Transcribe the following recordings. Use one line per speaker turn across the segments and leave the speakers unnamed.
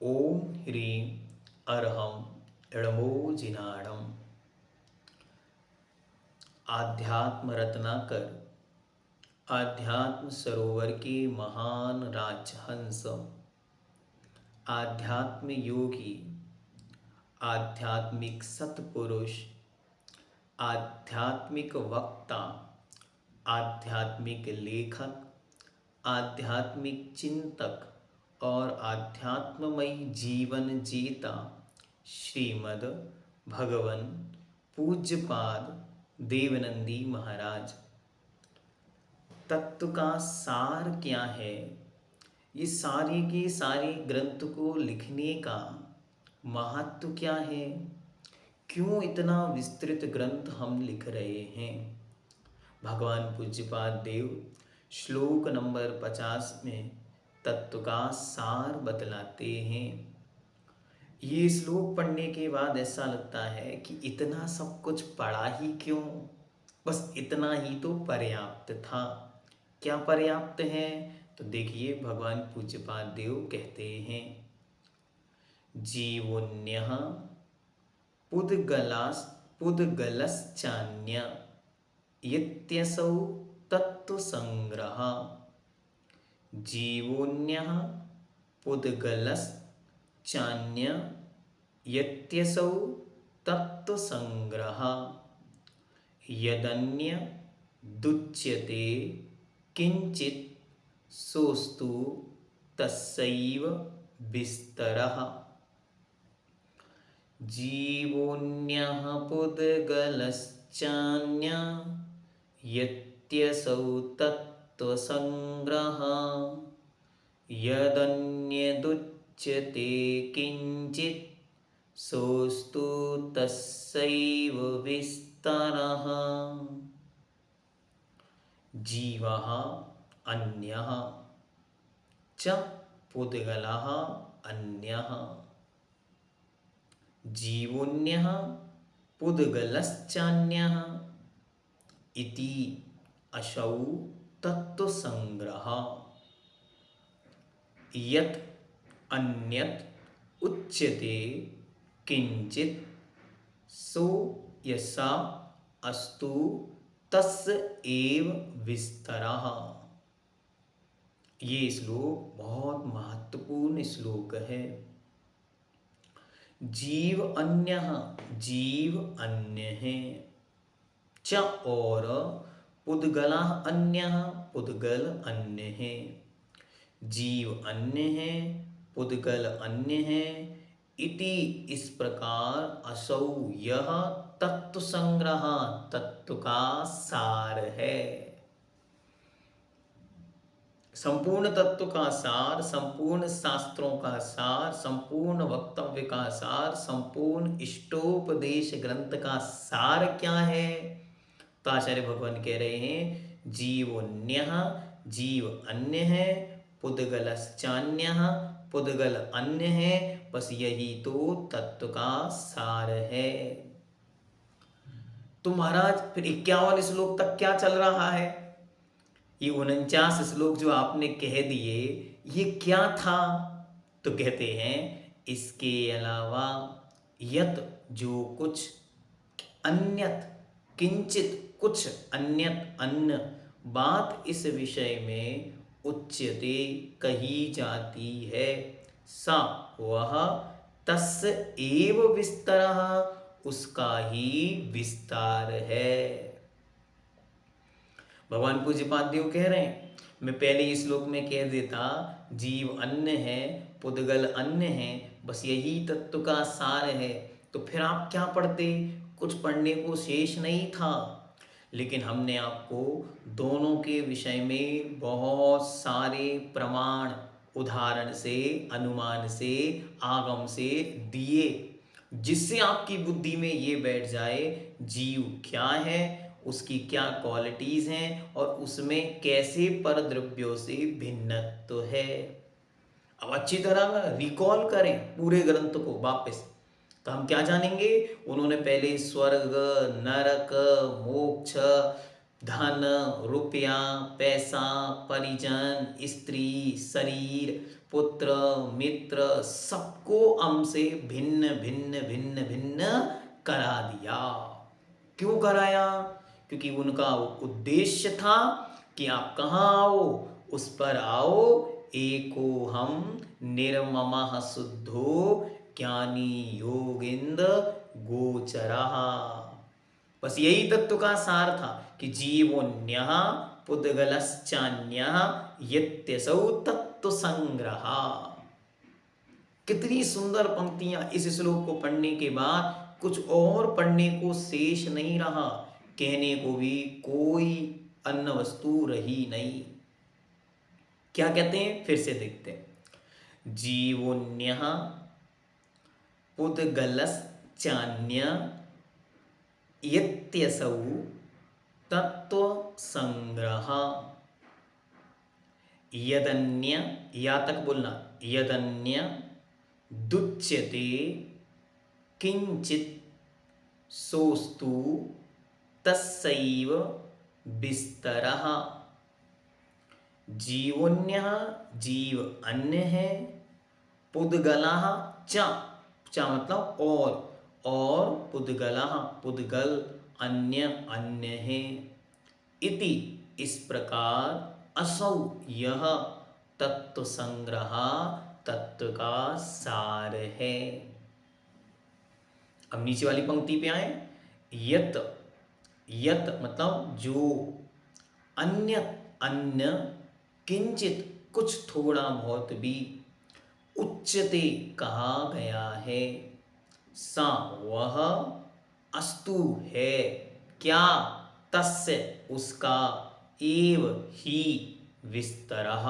ओम ह्रीं अरहं णमोजिनाणम्। आध्यात्म रत्नाकर आध्यात्म सरोवर के महान राजहंस, आध्यात्म योगी, आध्यात्मिक सतपुरुष, आध्यात्मिक वक्ता, आध्यात्मिक लेखक, आध्यात्मिक चिंतक और आध्यात्ममयी जीवन जीता श्रीमद भगवन पूज्यपाद देवनंदी महाराज। तत्व का सार क्या है? ये सारे के सारे ग्रंथ को लिखने का महत्व क्या है? क्यों इतना विस्तृत ग्रंथ हम लिख रहे हैं? भगवान पूज्यपाद देव श्लोक नंबर 50 में तत्व का सार बतलाते हैं। ये श्लोक पढ़ने के बाद ऐसा लगता है कि इतना सब कुछ पढ़ा ही क्यों, बस इतना ही तो पर्याप्त था। क्या पर्याप्त है? तो देखिए, भगवान पूज्यपाद देव कहते हैं, जीवोन्यः पुद्गलश्चान्य इत्यसौ तत्व संग्रह। जीवोन्यः पुद्गलश्चान्य इत्यसौ तत्व संग्रह। यदन्य दुच्यते किंचित सोस्तु तस्सैव विस्तरः। जीवोन्यः पुद्गलश्चान्य यत्यसौ तत्त्वसंग्रह। यदन्यदुच्यते किंचित सोस्तु तस्सैव विस्तरः। जीवः अन्यः च पुद्गलः अन्यः। जीवोन्यः पुद्गलश्चान्यः इति असौ तत्वसंग्रह। यत् अन्यत् उच्यते किंचित सो यसा अस्तु तस्य एव विस्तरः। ये श्लोक बहुत महत्वपूर्ण श्लोक है। जीव अन्य, जीव अन्य है, च और पुद्गला अन्य, पुद्गल अन्य है। जीव अन्य है, पुद्गल अन्य है, इति इस प्रकार असौ यह तत्व संग्रह, तत्व का सार है। संपूर्ण तत्व का सार, संपूर्ण शास्त्रों का सार, संपूर्ण वक्तव्य का सार, संपूर्ण इष्टोपदेश ग्रंथ का सार क्या है? तो आचार्य भगवान कह रहे हैं, जीवोन्यः, जीव अन्य है, पुद्गलश्चान्यः, पुद्गल अन्य है। बस यही तो तत्व का सार है। तो महाराज फिर 51 श्लोक तक क्या चल रहा है? ये 49 श्लोक जो आपने कह दिए, ये क्या था? तो कहते हैं, इसके अलावा यत जो कुछ, अन्यत किंचित कुछ, अन्यत अन्य बात इस विषय में उच्यते कही जाती है, सा वह तस्य एव विस्तरः उसका ही विस्तार है। भगवान पूज्यपाद देव कह रहे हैं, मैं पहले इस श्लोक में कह देता जीव अन्य है, पुद्गल अन्य है, बस यही तत्व का सार है, तो फिर आप क्या पढ़ते? कुछ पढ़ने को शेष नहीं था। लेकिन हमने आपको दोनों के विषय में बहुत सारे प्रमाण उदाहरण से, अनुमान से, आगम से दिए, जिससे आपकी बुद्धि में ये बैठ जाए जीव क्या है, उसकी क्या क्वालिटीज हैं और उसमें कैसे परद्रव्यों से भिन्नत्व है। अब अच्छी तरह रिकॉल करें पूरे ग्रंथ को वापस, तो हम क्या जानेंगे? उन्होंने पहले स्वर्ग, नरक, मोक्ष, धन, रुपया, पैसा, परिजन, स्त्री, शरीर, पुत्र मित्र सबको हमसे भिन्न भिन्न भिन्न भिन्न करा दिया। क्यों कराया? क्योंकि उनका उद्देश्य था कि आप कहाँ आओ, उस पर आओ, एको हम निर्ममः शुद्धो ज्ञानी योगेंद्र गोचरः। बस यही तत्व का सार था कि जीवोन्यः पुद्गलश्चान्यः यत्यसौ तत्व संग्रह। कितनी सुंदर पंक्तियां! इस श्लोक को पढ़ने के बाद कुछ और पढ़ने को शेष नहीं रहा, कहने को भी कोई अन्य वस्तु रही नहीं। क्या कहते हैं, फिर से देखते हैं। जीवोन्यः पुद्गलश्चान्यः यत्यसौ तत्व संग्रह। यदन्य, या तक बोलना, यदन्य दुच्यते किंचित सोस्तु तस्सैव विस्तरः। जीवोन्यः जीव अन्य है, पुद्गलः च मतलब और पुद्गलः पुद्गल अन्य अन्य है। इति इस प्रकार असौ यह तत्व संग्रह तत्व का सार है। अब नीचे वाली पंक्ति पे आए। यत, यत मतलब जो, अन्य अन्य, किंचित कुछ थोड़ा बहुत भी, उच्चते कहा गया है, सा वह, अस्तु है, क्या, तस्य उसका, एव ही, विस्तरः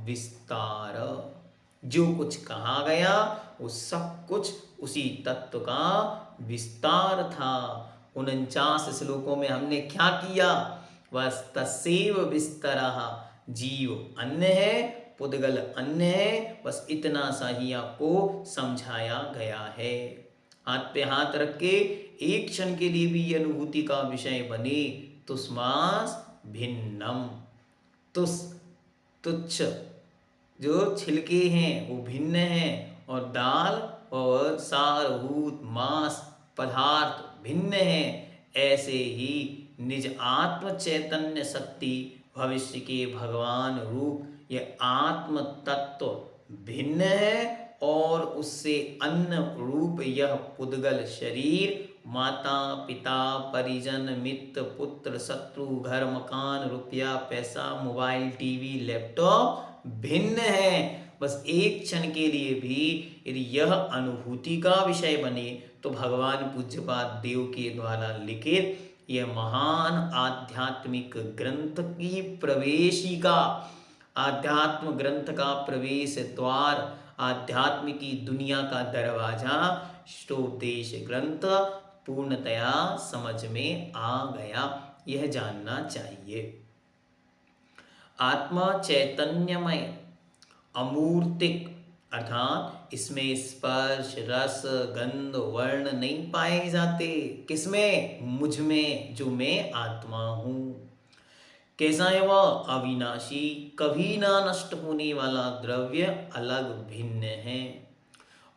विस्तार। जो कुछ कहा गया वो सब कुछ उसी तत्व का विस्तार था। 49 श्लोकों में हमने क्या किया? बस तस्यैव विस्तरः, जीव अन्य है, पुद्गल अन्य है, बस इतना सा ही आपको समझाया गया है। हाथ पे हाथ रख के एक क्षण के लिए भी ये अनुभूति का विषय बने, तुष्मास भिन्नम, तुस तुच्छ, जो छिलके हैं वो भिन्न हैं, और दाल और सारभूत मांस पदार्थ भिन्न हैं। ऐसे ही निज आत्म चैतन्य शक्ति भविष्य के भगवान रूप ये आत्म तत्व भिन्न है, और उससे अन्य रूप यह पुद्गल शरीर, माता पिता परिजन मित्र पुत्र शत्रु घर मकान रुपया पैसा मोबाइल टीवी लैपटॉप भिन्न है। बस एक क्षण के लिए भी यदि यह अनुभूति का विषय बने तो भगवान पूज्यपाद देव के द्वारा लिखित यह महान आध्यात्मिक ग्रंथ की प्रवेशिका, आध्यात्म ग्रंथ का प्रवेश द्वार, आध्यात्म की दुनिया का दरवाजा ष्टोपदेश ग्रंथ पूर्णतया समझ में आ गया, यह जानना चाहिए। आत्मा चैतन्यमय अमूर्तिक, अर्थात इसमें स्पर्श रस गंध वर्ण नहीं पाए जाते। किसमें? मुझ में, जो मैं आत्मा हूं। कैसा है वह? अविनाशी, कभी ना नष्ट होने वाला द्रव्य अलग भिन्न है,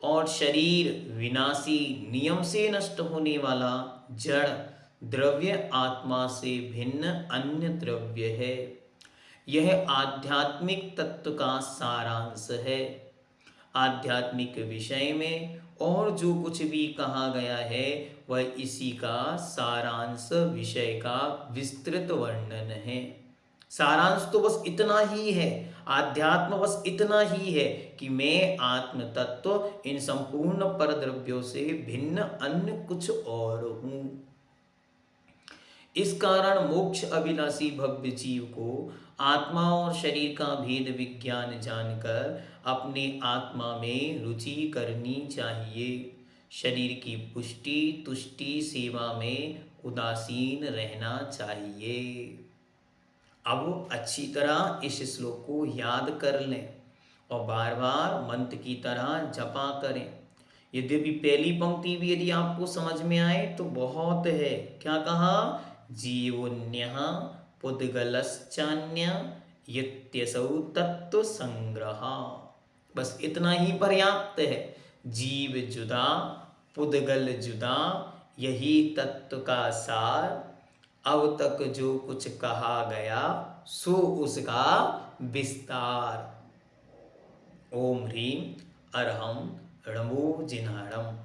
और शरीर विनाशी, नियम से नष्ट होने वाला जड़ द्रव्य आत्मा से भिन्न अन्य द्रव्य है। यह आध्यात्मिक तत्व का सारांश है। आध्यात्मिक विषय में और जो कुछ भी कहा गया है वह इसी का सारांश, विषय का विस्तृत वर्णन है। सारांश तो बस इतना ही है, आध्यात्म बस इतना ही है कि मैं आत्म तत्व इन संपूर्ण परद्रव्यों से भिन्न अन्य कुछ और हूं। इस कारण मोक्ष अभिलाषी भव्य जीव को आत्मा और शरीर का भेद विज्ञान जानकर अपने आत्मा में रुचि करनी चाहिए। शरीर की पुष्टि तुष्टि सेवा में उदासीन रहना चाहिए। अब अच्छी तरह इस श्लोक को याद कर लें और बार बार मंत्र की तरह जपा करें। यद्यपि पहली पंक्ति भी यदि आपको समझ में आए तो बहुत है। क्या कहा? जीवोन्यः पुद्गलश्चान्यः यत्यसौ तत्व संग्रह। बस इतना ही पर्याप्त है। जीव जुदा पुद्गल जुदा, यही तत्व का सार। अब तक जो कुछ कहा गया, सो उसका विस्तार। ओम ह्रीं अरहम णमो जिनाणम।